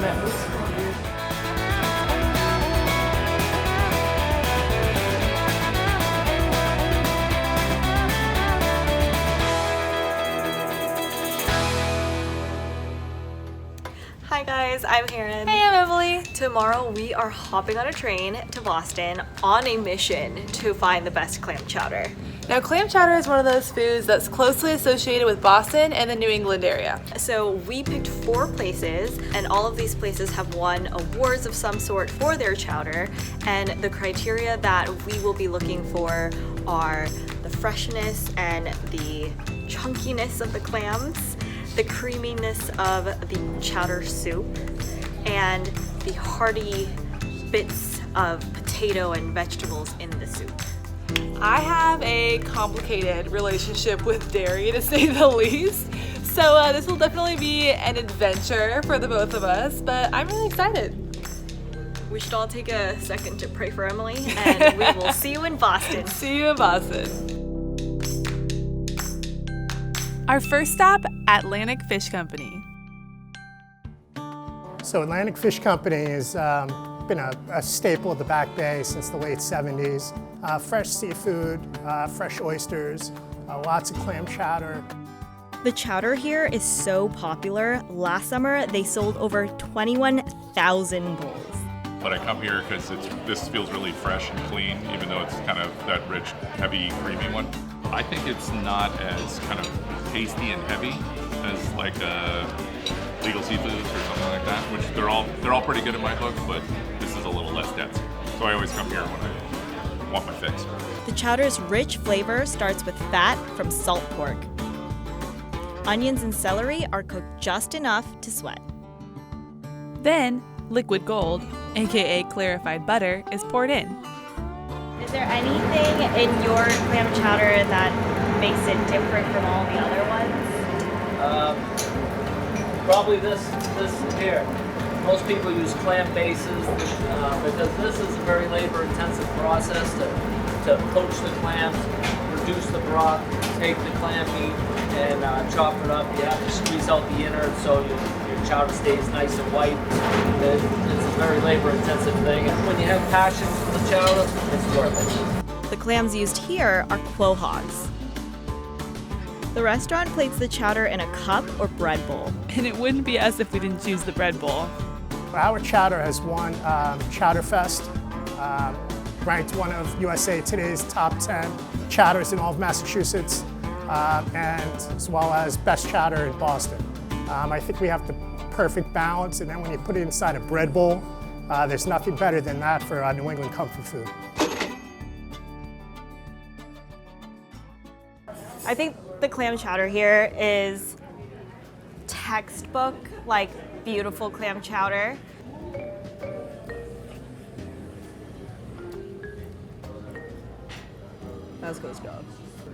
almonds. Hi guys, I'm Herrine. Hey, I'm Emily. Tomorrow we are hopping on a train to Boston on a mission to find the best clam chowder. Now, clam chowder is one of those foods that's closely associated with Boston and the New England area. So we picked 4 places, and all of these places have won awards of some sort for their chowder, and the criteria that we will be looking for are the freshness and the chunkiness of the clams, the creaminess of the chowder soup, and the hearty bits of potato and vegetables in the soup. I have a complicated relationship with dairy, to say the least. So this will definitely be an adventure for the both of us, but I'm really excited. We should all take a second to pray for Emily, and we will see you in Boston. See you in Boston. Our first stop, Atlantic Fish Company. So Atlantic Fish Company has been a staple of the Back Bay since the late 70s. Fresh seafood, fresh oysters, lots of clam chowder. The chowder here is so popular. Last summer, they sold over 21,000 bowls. But I come here because this feels really fresh and clean, even though it's kind of that rich, heavy, creamy one. I think it's not as kind of tasty and heavy as like legal seafoods or something like that, which they're all pretty good in my book, but this is a little less dense. So I always come here when I want my fix. The chowder's rich flavor starts with fat from salt pork. Onions and celery are cooked just enough to sweat. Then, liquid gold, aka clarified butter, is poured in. Is there anything in your clam chowder that makes it different from all the other ones? Probably this here. Most people use clam bases because this is a very labor-intensive process to poach the clams, reduce the broth, take the clam meat, and chop it up. You have to squeeze out the innards so your chowder stays nice and white. It's a very labor-intensive thing, and when you have passion for the chowder, it's worth it. The clams used here are quahogs. The restaurant plates the chowder in a cup or bread bowl. And it wouldn't be us if we didn't choose the bread bowl. Our chowder has won Chowder Fest, ranked one of USA Today's top 10 chowders in all of Massachusetts, and as well as best chowder in Boston. I think we have the perfect balance, and then when you put it inside a bread bowl, there's nothing better than that for New England comfort food. I think the clam chowder here is textbook, like beautiful clam chowder. That's good stuff.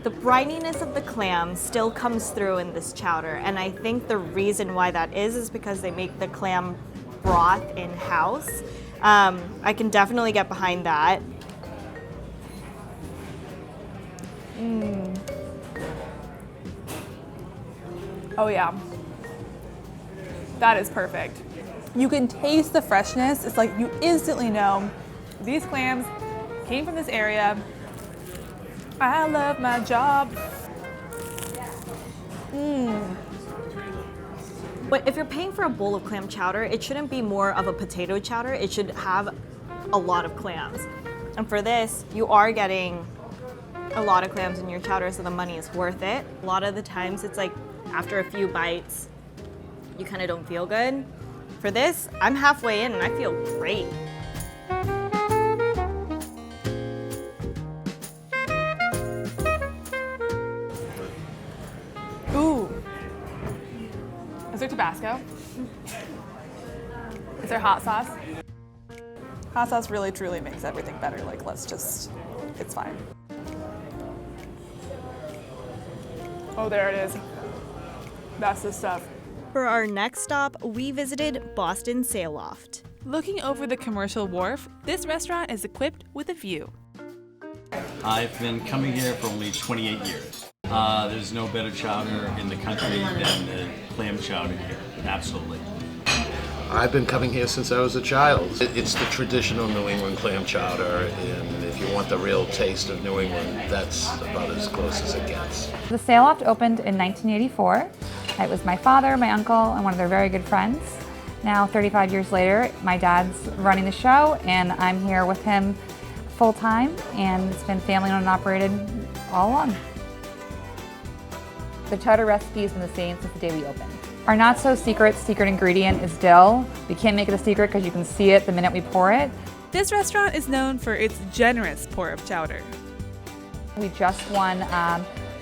The brininess of the clam still comes through in this chowder, and I think the reason why that is because they make the clam broth in-house. I can definitely get behind that. Oh yeah, that is perfect. You can taste the freshness. It's like you instantly know these clams came from this area. I love my job. But if you're paying for a bowl of clam chowder, it shouldn't be more of a potato chowder. It should have a lot of clams. And for this, you are getting a lot of clams in your chowder, so the money is worth it. A lot of the times it's like after a few bites, you kind of don't feel good. For this, I'm halfway in and I feel great. Ooh. Is there Tabasco? Is there hot sauce? Hot sauce really truly makes everything better. Like, it's fine. Oh, there it is. That's the stuff. For our next stop, we visited Boston Sail Loft. Looking over the commercial wharf, this restaurant is equipped with a view. I've been coming here for only 28 years. There's no better chowder in the country than the clam chowder here, absolutely. I've been coming here since I was a child. It's the traditional New England clam chowder, and if you want the real taste of New England, that's about as close as it gets. The Sail Loft opened in 1984. It was my father, my uncle, and one of their very good friends. Now, 35 years later, my dad's running the show, and I'm here with him full time, and it's been family owned and operated all along. The chowder recipe has been the same since the day we opened. Our not so secret ingredient is dill. We can't make it a secret because you can see it the minute we pour it. This restaurant is known for its generous pour of chowder. We just won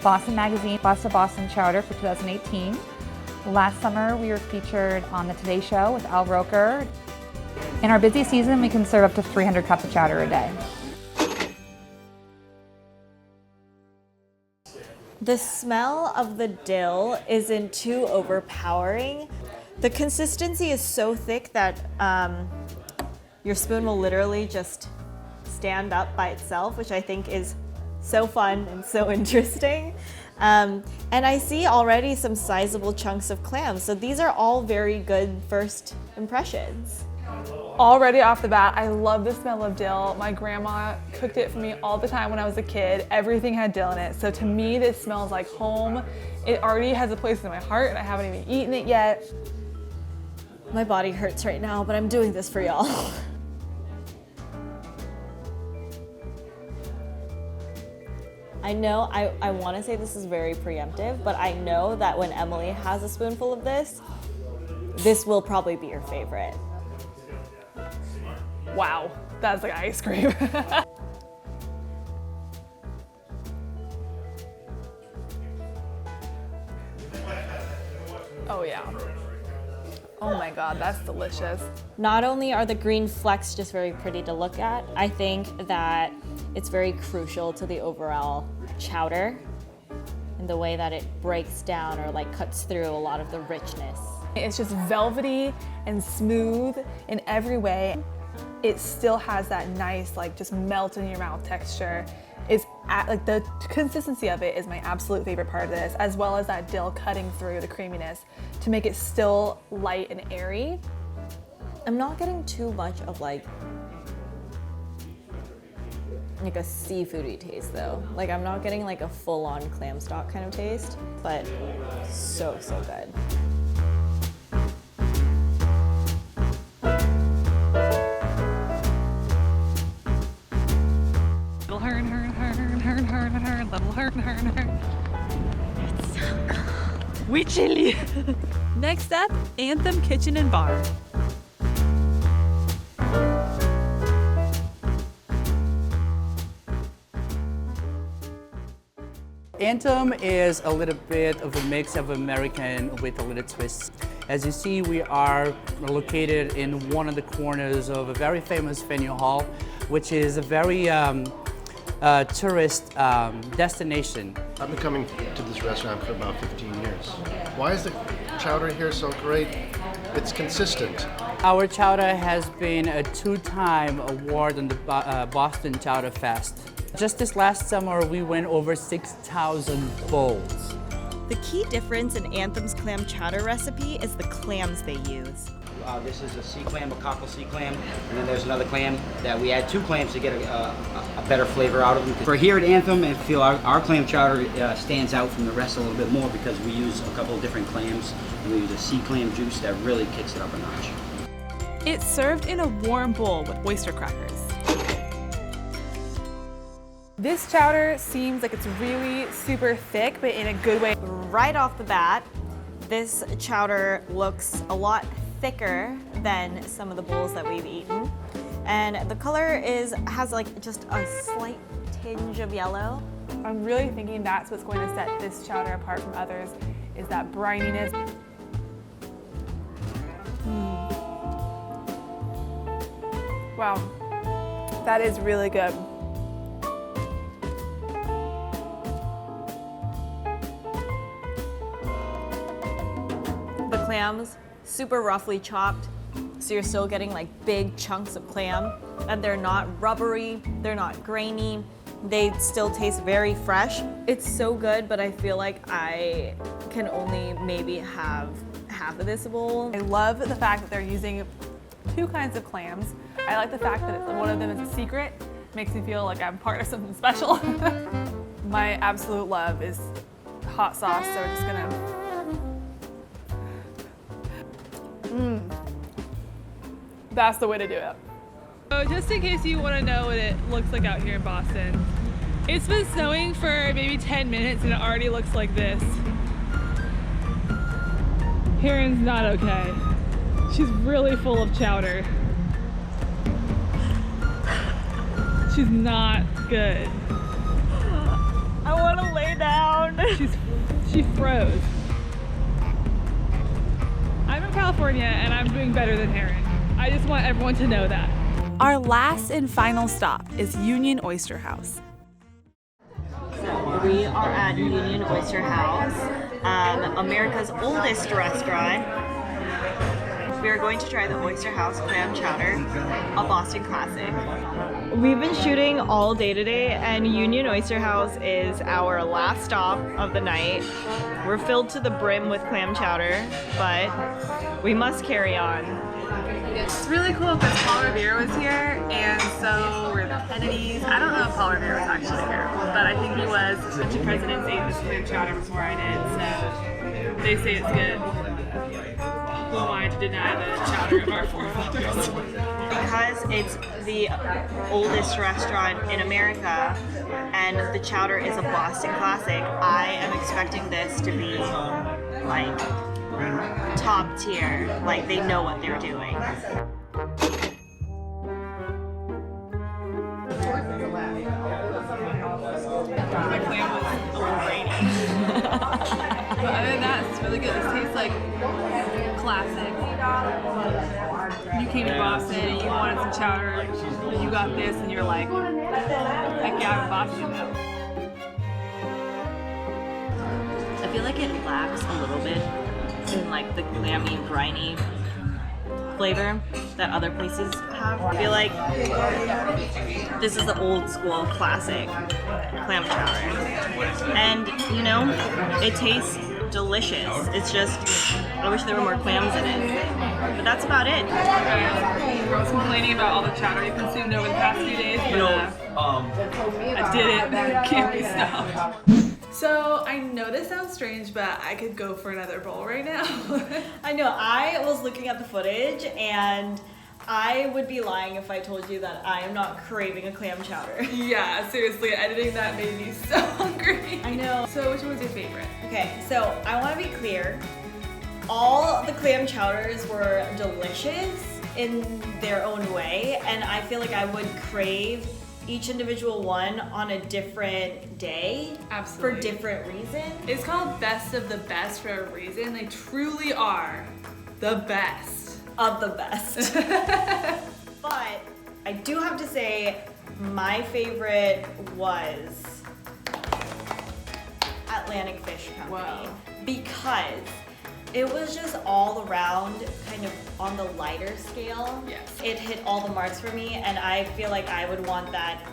Boston Magazine Best of Boston Chowder for 2018. Last summer, we were featured on the Today Show with Al Roker. In our busy season, we can serve up to 300 cups of chowder a day. The smell of the dill isn't too overpowering. The consistency is so thick that your spoon will literally just stand up by itself, which I think is so fun and so interesting. And I see already some sizable chunks of clams, so these are all very good first impressions. Already off the bat, I love the smell of dill. My grandma cooked it for me all the time when I was a kid. Everything had dill in it. So to me, this smells like home. It already has a place in my heart and I haven't even eaten it yet. My body hurts right now, but I'm doing this for y'all. I know I want to say this is very preemptive, but I know that when Emily has a spoonful of this will probably be her favorite. Wow, that's like ice cream. Oh yeah. Oh my God, that's delicious. Not only are the green flecks just very pretty to look at, I think that it's very crucial to the overall chowder and the way that it breaks down or like cuts through a lot of the richness. It's just velvety and smooth in every way. It still has that nice, like just melt in your mouth texture. Like the consistency of it is my absolute favorite part of this, as well as that dill cutting through the creaminess to make it still light and airy. I'm not getting too much of like a seafoody taste though. Like I'm not getting like a full-on clam stock kind of taste, but so good. It's so cold. We chilly. Next up, Anthem Kitchen Bar. Anthem is a little bit of a mix of American with a little twist. As you see, we are located in one of the corners of a very famous venue hall, which is a very tourist destination. I've been coming to this restaurant for about 15 years. Why is the chowder here so great? It's consistent. Our chowder has been a 2-time award on the Boston Chowder Fest. Just this last summer, we went over 6,000 bowls. The key difference in Anthem's clam chowder recipe is the clams they use. This is a sea clam, a cockle sea clam, and then there's another clam that we add 2 clams to get a better flavor out of them. For here at Anthem, I feel our clam chowder stands out from the rest a little bit more because we use a couple of different clams, and we use a sea clam juice that really kicks it up a notch. It's served in a warm bowl with oyster crackers. This chowder seems like it's really super thick, but in a good way. Right off the bat, this chowder looks a lot thicker than some of the bowls that we've eaten. And the color has like just a slight tinge of yellow. I'm really thinking that's what's going to set this chowder apart from others, is that brininess. Wow, that is really good. The clams, super roughly chopped, so you're still getting like big chunks of clam, and they're not rubbery, they're not grainy, they still taste very fresh. It's so good, but I feel like I can only maybe have half have this bowl. I love the fact that they're using 2 kinds of clams. I like the fact that one of them is a secret. Makes me feel like I'm part of something special. My absolute love is hot sauce, so we're just gonna. That's the way to do it. So just in case you want to know what it looks like out here in Boston, it's been snowing for maybe 10 minutes and it already looks like this. Herrine's not okay. She's really full of chowder. She's not good. I want to lay down. She froze. I'm from California and I'm doing better than Herrine. I just want everyone to know that. Our last and final stop is Union Oyster House. So we are at Union Oyster House, America's oldest restaurant. We are going to try the Oyster House Clam Chowder, a Boston classic. We've been shooting all day today, and Union Oyster House is our last stop of the night. We're filled to the brim with clam chowder, but we must carry on. It's really cool because Paul Revere was here, and so were the Kennedys. I don't know if Paul Revere was actually here, but I think he was. A bunch of presidents ate this clam chowder before I did, so they say it's good. Who am I to deny the chowder of our forefathers? Because it's the oldest restaurant in America and the chowder is a Boston classic, I am expecting this to be like top tier, like they know what they're doing. My clam was a little grainy. But other than that, it's really good. This tastes like classic. You came to Boston and you wanted some chowder, and you got this and you're like, heck yeah, I'm in Boston now. I feel like it lacks a little bit in like the clammy, briny flavor that other places have. I feel like this is the old school classic clam chowder. And you know, it tastes delicious. It's just, I wish there were more clams in it. But that's about it. I was complaining about all the chowder you consumed over the past few days, but I did it. Can't be stopped. So I know this sounds strange, but I could go for another bowl right now. I know, I was looking at the footage and I would be lying if I told you that I am not craving a clam chowder. Yeah, seriously, editing that made me so hungry. I know. So which one's your favorite? Okay, so I want to be clear. All the clam chowders were delicious in their own way, and I feel like I would crave each individual one on a different day. Absolutely. For different reasons. It's called Best of the Best for a reason. They truly are the best. Of the best. But I do have to say my favorite was Atlantic Fish Company. Wow. Because it was just all around kind of on the lighter scale. Yes. It hit all the marks for me, and I feel like I would want that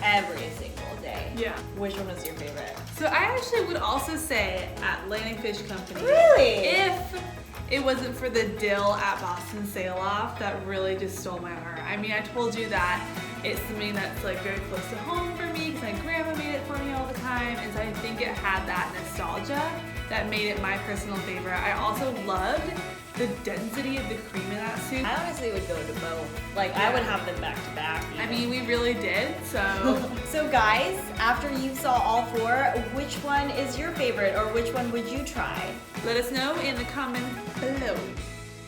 every single day. Yeah. Which one was your favorite? So I actually would also say Atlantic Fish Company. Really? If it wasn't for the dill at Boston Sail Loft, that really just stole my heart. I mean, I told you that it's something that's like very close to home for me because my grandma made it for me all the time, and so I think it had that nostalgia that made it my personal favorite. I also loved the density of the cream in that soup. I honestly would go to both. Like, I would have them back to back. I mean, we really did, so. So guys, after you saw all 4, which one is your favorite, or which one would you try? Let us know in the comments below.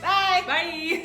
Bye! Bye!